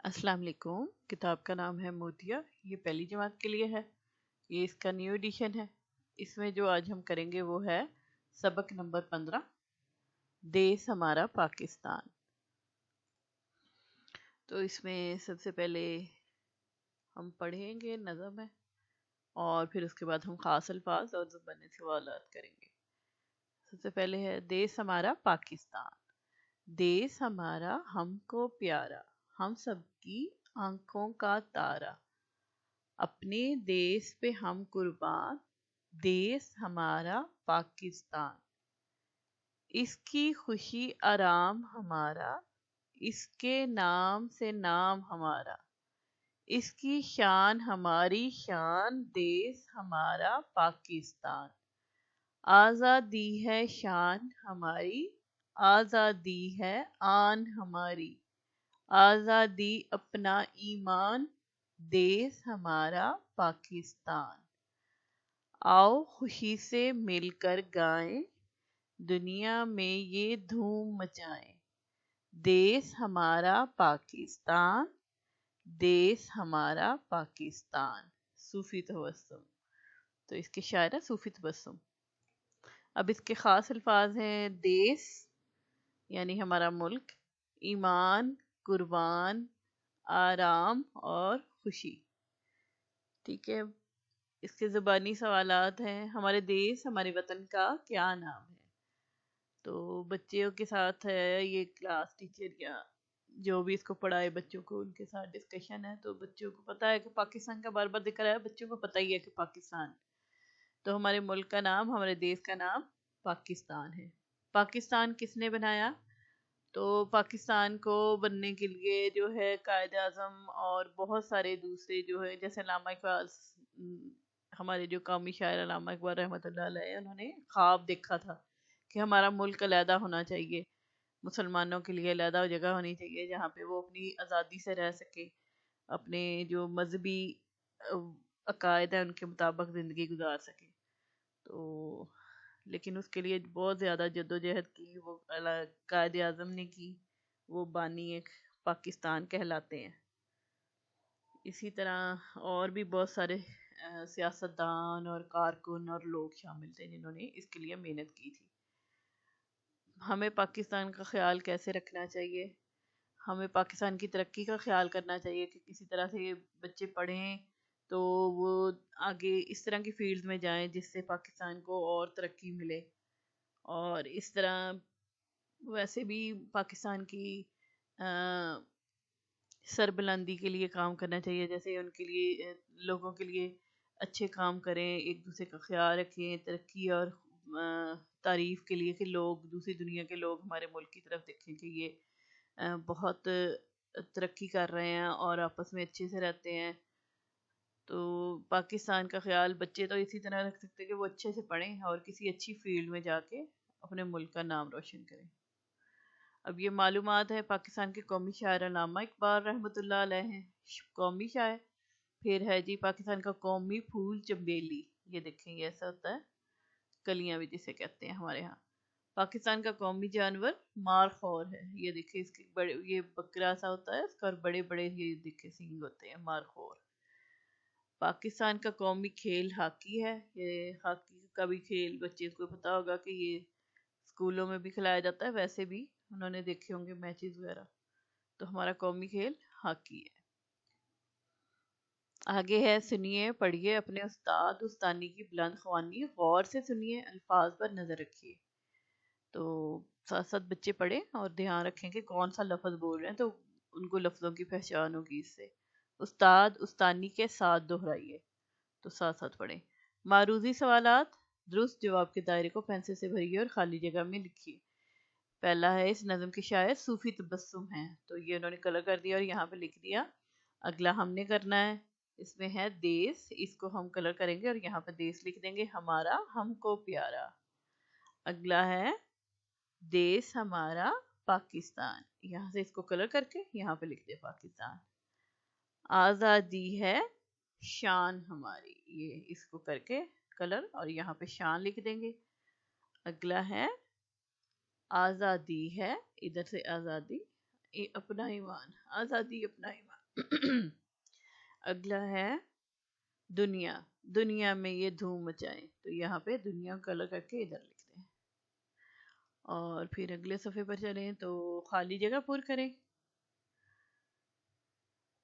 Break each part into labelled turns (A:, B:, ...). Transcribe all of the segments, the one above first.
A: السلام علیکم۔ کتاب کا نام ہے موتیا، یہ پہلی جماعت کے لیے ہے، یہ اس کا نیو ایڈیشن ہے۔ اس میں جو آج ہم کریں گے وہ ہے سبق نمبر 15، دیس ہمارا پاکستان۔ تو اس میں سب سے پہلے ہم پڑھیں گے نظم ہے، اور پھر اس کے بعد ہم خاص الفاظ اور زبانی سوالات کریں گے۔ سب سے پہلے ہے دیس ہمارا پاکستان۔ دیس ہمارا ہم کو پیارا، ہم سب کی آنکھوں کا تارا، اپنے دیس پہ ہم قربان، دیس ہمارا پاکستان۔ اس کی خوشی آرام ہمارا، اس کے نام سے نام ہمارا، اس کی شان ہماری شان، دیس ہمارا پاکستان۔ آزادی ہے شان ہماری، آزادی ہے آن ہماری، آزادی اپنا ایمان، دیس ہمارا پاکستان۔ آؤ خوشی سے مل کر گائیں، دنیا میں یہ دھوم مچائیں، دیس ہمارا پاکستان، دیس ہمارا پاکستان۔ صوفی تبسم، تو اس کے شاعر ہے صوفی تبسم۔ اب اس کے خاص الفاظ ہیں دیس یعنی ہمارا ملک، ایمان، قربان، آرام اور خوشی۔ ٹھیک ہے، اس کے زبانی سوالات ہیں۔ ہمارے دیس ہمارے وطن کا کیا نام ہے؟ تو بچوں کے ساتھ ہے یہ کلاس ٹیچر یا جو بھی اس کو پڑھائے بچوں کو، ان کے ساتھ ڈسکشن ہے۔ تو بچوں کو پتہ ہے کہ پاکستان کا بار بار ذکر ہے، بچوں کو پتہ ہی ہے کہ پاکستان، تو ہمارے ملک کا نام، ہمارے دیس کا نام پاکستان ہے۔ پاکستان کس نے بنایا؟ تو پاکستان کو بننے کے لیے جو ہے قائد اعظم اور بہت سارے دوسرے جو ہے، جیسے علامہ اقبال، ہمارے جو قومی شاعر علامہ اقبال رحمۃ اللہ علیہ، انہوں نے خواب دیکھا تھا کہ ہمارا ملک علیحدہ ہونا چاہیے، مسلمانوں کے لیے علیحدہ جگہ ہونی چاہیے جہاں پہ وہ اپنی آزادی سے رہ سکے، اپنے جو مذہبی عقائد ہیں ان کے مطابق زندگی گزار سکے۔ تو لیکن اس کے لیے بہت زیادہ جدوجہد کی وہ قائد اعظم نے کی، وہ بانی ایک پاکستان کہلاتے ہیں۔ اسی طرح اور بھی بہت سارے سیاستدان اور کارکن اور لوگ شامل تھے جنہوں نے اس کے لیے محنت کی تھی۔ ہمیں پاکستان کا خیال کیسے رکھنا چاہیے؟ ہمیں پاکستان کی ترقی کا خیال کرنا چاہیے کہ کسی طرح سے بچے پڑھیں تو وہ آگے اس طرح کی فیلڈ میں جائیں جس سے پاکستان کو اور ترقی ملے، اور اس طرح ویسے بھی پاکستان کی سربلندی کے لیے کام کرنا چاہیے، جیسے ان کے لیے لوگوں کے لیے اچھے کام کریں، ایک دوسرے کا خیال رکھیں، ترقی اور تعریف کے لیے کہ لوگ، دوسری دنیا کے لوگ ہمارے ملک کی طرف دیکھیں کہ یہ بہت ترقی کر رہے ہیں اور آپس میں اچھے سے رہتے ہیں۔ تو پاکستان کا خیال بچے تو اسی طرح رکھ سکتے کہ وہ اچھے سے پڑھیں اور کسی اچھی فیلڈ میں جا کے اپنے ملک کا نام روشن کریں۔ اب یہ معلومات ہے پاکستان کے قومی شاعر علامہ اقبال رحمۃ اللہ علیہ ہیں، قومی شاعر۔ پھر ہے جی پاکستان کا قومی پھول چنبیلی، یہ دیکھیں یہ ایسا ہوتا ہے، کلیاں بھی جسے کہتے ہیں ہمارے ہاں۔ پاکستان کا قومی جانور مار خور ہے، یہ دیکھیں اس کے بڑے، یہ بکرا سا ہوتا ہے اس کا، اور بڑے بڑے یہ دیکھیں سینگ ہوتے ہیں، مار خور۔ پاکستان کا قومی کھیل ہاکی ہے، یہ ہاکی کا بھی کھیل بچے کو پتا ہوگا کہ یہ اسکولوں میں بھی کھلایا جاتا ہے، ویسے بھی انہوں نے دیکھے ہوں گے میچز وغیرہ۔ تو ہمارا قومی کھیل ہاکی ہے۔ آگے ہے سنیے پڑھیے اپنے استاد استانی کی بلند خوانی، غور سے سنیے، الفاظ پر نظر رکھیے۔ تو ساتھ ساتھ بچے پڑھیں اور دھیان رکھیں کہ کون سا لفظ بول رہے ہیں، تو ان کو لفظوں کی پہچان ہوگی اس سے۔ استاد استانی کے ساتھ دہرائیے، تو ساتھ ساتھ پڑھیں۔ معروضی سوالات، درست جواب کے دائرے کو پینسل سے بھریے اور خالی جگہ میں لکھیے۔ پہلا ہے اس نظم کے شاعر صوفی تبسم ہیں، تو یہ انہوں نے کلر کر دیا اور یہاں پہ لکھ دیا۔ اگلا ہم نے کرنا ہے، اس میں ہے دیس، اس کو ہم کلر کریں گے اور یہاں پہ دیس لکھ دیں گے، ہمارا ہم کو پیارا۔ اگلا ہے دیس ہمارا پاکستان، یہاں سے اس کو کلر کر کے یہاں پہ لکھ دے پاکستان۔ آزادی ہے شان ہماری، یہ اس کو کر کے کلر اور یہاں پہ شان لکھ دیں گے۔ اگلا ہے آزادی ہے، ادھر سے آزادی، اپنا ایمان، آزادی اپنا ایمان۔ اگلا ہے دنیا، دنیا میں یہ دھوم مچائیں، تو یہاں پہ دنیا کلر کر کے ادھر لکھ دیں، اور پھر اگلے صفحے پر چلیں تو خالی جگہ پر کریں۔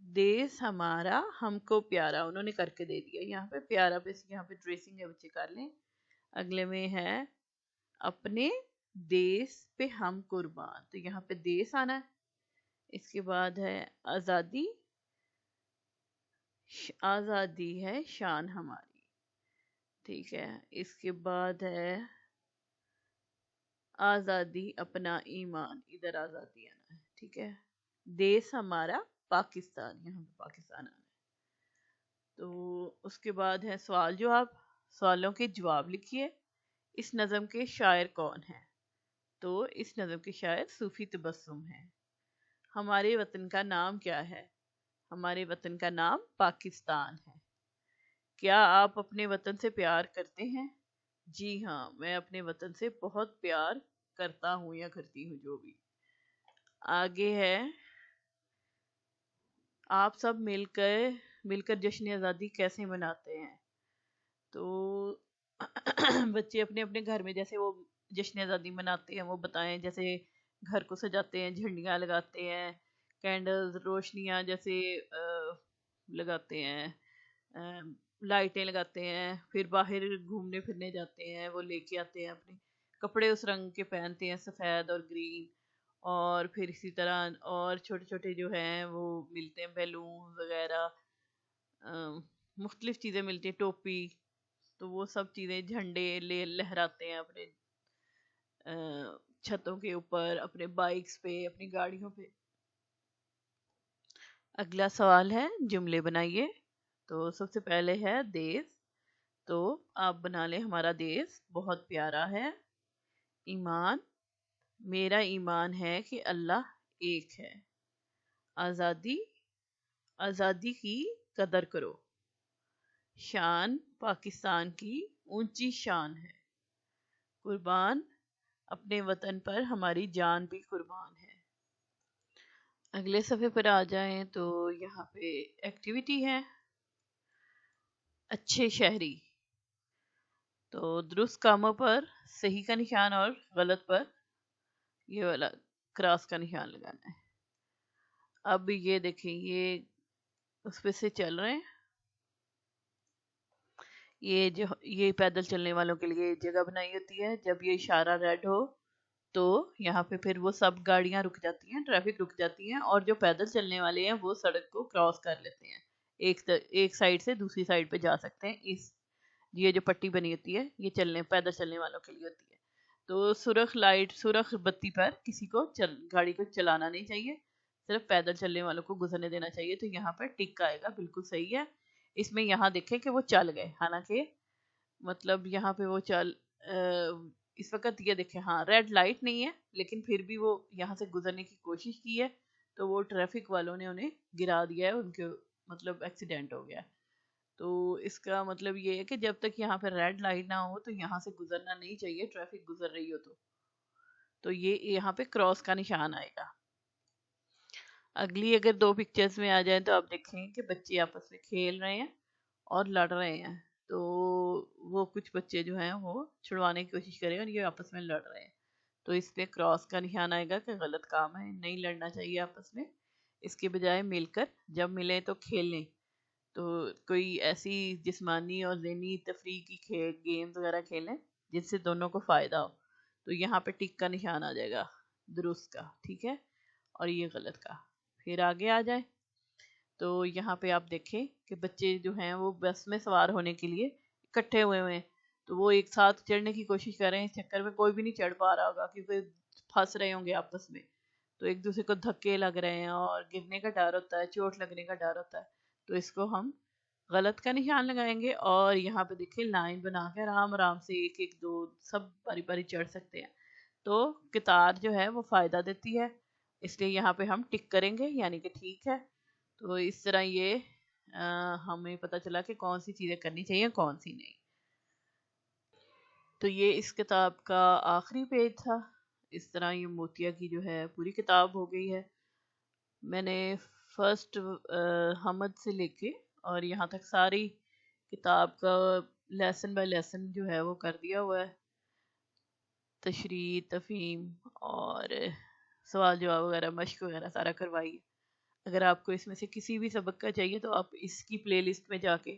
A: دیس ہمارا ہم کو پیارا، انہوں نے کر کے دے دیا یہاں پہ پیارا، پہ یہاں پہ ٹریسنگ ہے، بچے کر لیں۔ اگلے میں ہے اپنے دیس پہ ہم قربان، تو یہاں پہ دیس آنا ہے۔ اس کے بعد ہے آزادی، آزادی ہے شان ہماری، ٹھیک ہے۔ اس کے بعد ہے آزادی اپنا ایمان، ادھر آزادی آنا ہے، ٹھیک ہے۔ دیس ہمارا پاکستان، یہاں پہ پاکستان آنا ہے۔ تو اس کے بعد ہے سوال جواب، سوالوں کے جواب لکھیے۔ اس نظم کے شاعر کون ہیں؟ تو اس نظم کے شاعر صوفی تبسم ہیں۔ ہمارے وطن کا نام کیا ہے؟ ہمارے وطن کا نام پاکستان ہے۔ کیا آپ اپنے وطن سے پیار کرتے ہیں؟ جی ہاں، میں اپنے وطن سے بہت پیار کرتا ہوں یا کرتی ہوں، جو بھی۔ آگے ہے آپ سب مل کر جشن آزادی کیسے مناتے ہیں؟ تو بچے اپنے اپنے گھر میں جیسے وہ جشن آزادی مناتے ہیں وہ بتائیں، جیسے گھر کو سجاتے ہیں، جھنڈیاں لگاتے ہیں، کینڈلز روشنیاں جیسے لگاتے ہیں، لائٹیں لگاتے ہیں، پھر باہر گھومنے پھرنے جاتے ہیں، وہ لے کے آتے ہیں اپنے کپڑے اس رنگ کے پہنتے ہیں، سفید اور گرین، اور پھر اسی طرح اور چھوٹے چھوٹے جو ہیں وہ ملتے ہیں، بیلون وغیرہ، مختلف چیزیں ملتی ہیں، ٹوپی، تو وہ سب چیزیں جھنڈے لے لہراتے ہیں اپنے چھتوں کے اوپر، اپنے بائکس پہ، اپنی گاڑیوں پہ۔ اگلا سوال ہے جملے بنائیے۔ تو سب سے پہلے ہے دیس، تو آپ بنا لیں ہمارا دیس بہت پیارا ہے۔ ایمان، میرا ایمان ہے کہ اللہ ایک ہے۔ آزادی، آزادی کی قدر کرو۔ شان، پاکستان کی اونچی شان ہے۔ قربان، اپنے وطن پر ہماری جان بھی قربان ہے۔ اگلے صفحے پر آ جائیں تو یہاں پہ ایکٹیویٹی ہے اچھے شہری، تو درست کاموں پر صحیح کا نشان اور غلط پر یہ والا کراس کا نشان لگانا ہے۔ اب یہ دیکھیں، یہ اس پہ سے چل رہے ہیں، یہ پیدل چلنے والوں کے لیے جگہ بنائی ہوتی ہے، جب یہ اشارہ ریڈ ہو تو یہاں پہ پھر وہ سب گاڑیاں رک جاتی ہیں، ٹریفک رک جاتی ہیں، اور جو پیدل چلنے والے ہیں وہ سڑک کو کراس کر لیتے ہیں، ایک سائڈ سے دوسری سائڈ پہ جا سکتے ہیں۔ یہ جو پٹی بنی ہوتی ہے یہ پیدل چلنے والوں کے لیے ہوتی ہے۔ تو سرخ بتی پر کسی کو گاڑی کو چلانا نہیں چاہیے، صرف پیدل چلنے والوں کو گزرنے دینا چاہیے، تو یہاں پر ٹک آئے گا، بالکل صحیح ہے۔ اس میں یہاں دیکھیں کہ وہ چل گئے، حالانکہ مطلب یہاں پہ وہ اس وقت یہ دیکھیں، ہاں ریڈ لائٹ نہیں ہے، لیکن پھر بھی وہ یہاں سے گزرنے کی کوشش کی ہے، تو وہ ٹریفک والوں نے انہیں گرا دیا ہے، ان کے مطلب ایکسیڈنٹ ہو گیا۔ تو اس کا مطلب یہ ہے کہ جب تک یہاں پہ ریڈ لائٹ نہ ہو تو یہاں سے گزرنا نہیں چاہیے، ٹریفک گزر رہی ہو تو یہ یہاں پہ کراس کا نشان آئے گا۔ اگلی اگر دو پکچرز میں آ جائیں تو آپ دیکھیں کہ بچے آپس میں کھیل رہے ہیں اور لڑ رہے ہیں، تو وہ کچھ بچے جو ہیں وہ چھڑوانے کی کوشش کریں اور یہ آپس میں لڑ رہے ہیں، تو اس پہ کراس کا نشان آئے گا کہ غلط کام ہے، نہیں لڑنا چاہیے آپس میں، اس کے بجائے مل کر جب ملیں تو کھیلیں، تو کوئی ایسی جسمانی اور ذہنی تفریح کی گیمز وغیرہ کھیلیں جن سے دونوں کو فائدہ ہو، تو یہاں پہ ٹک کا نشان آ جائے گا درست کا، ٹھیک ہے، اور یہ غلط کا۔ پھر آگے آ جائیں تو یہاں پہ آپ دیکھیں کہ بچے جو ہیں وہ بس میں سوار ہونے کے لیے اکٹھے ہوئے ہیں، تو وہ ایک ساتھ چڑھنے کی کوشش کر رہے ہیں، اس چکر میں کوئی بھی نہیں چڑھ پا رہا ہوگا کیونکہ پھنس رہے ہوں گے آپس میں، تو ایک دوسرے کو دھکے لگ رہے ہیں اور گرنے کا ڈر ہوتا ہے، چوٹ لگنے کا ڈر ہوتا ہے، تو اس کو ہم غلط کا نشان لگائیں گے، اور یہاں پہ دیکھیں لائن بنا کے آرام آرام سے ایک ایک دو سب باری باری چڑھ سکتے ہیں، تو قطار جو ہے وہ فائدہ دیتی ہے، اس لیے یہاں پہ ہم ٹک کریں گے، یعنی کہ ٹھیک ہے۔ تو اس طرح یہ ہمیں پتہ چلا کہ کون سی چیزیں کرنی چاہیے کون سی نہیں۔ تو یہ اس کتاب کا آخری پیج تھا، اس طرح یہ موتیا کی جو ہے پوری کتاب ہو گئی ہے۔ میں نے فرسٹ حمد سے لے کے اور یہاں تک ساری کتاب کا لیسن بائی لیسن جو ہے وہ کر دیا ہوا ہے، تشریح، تفہیم اور سوال جواب وغیرہ، مشق وغیرہ سارا کروائی ہے۔ اگر آپ کو اس میں سے کسی بھی سبق کا چاہیے تو آپ اس کی پلے لسٹ میں جا کے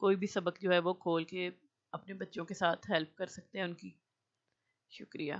A: کوئی بھی سبق جو ہے وہ کھول کے اپنے بچوں کے ساتھ ہیلپ کر سکتے ہیں ان کی۔ شکریہ۔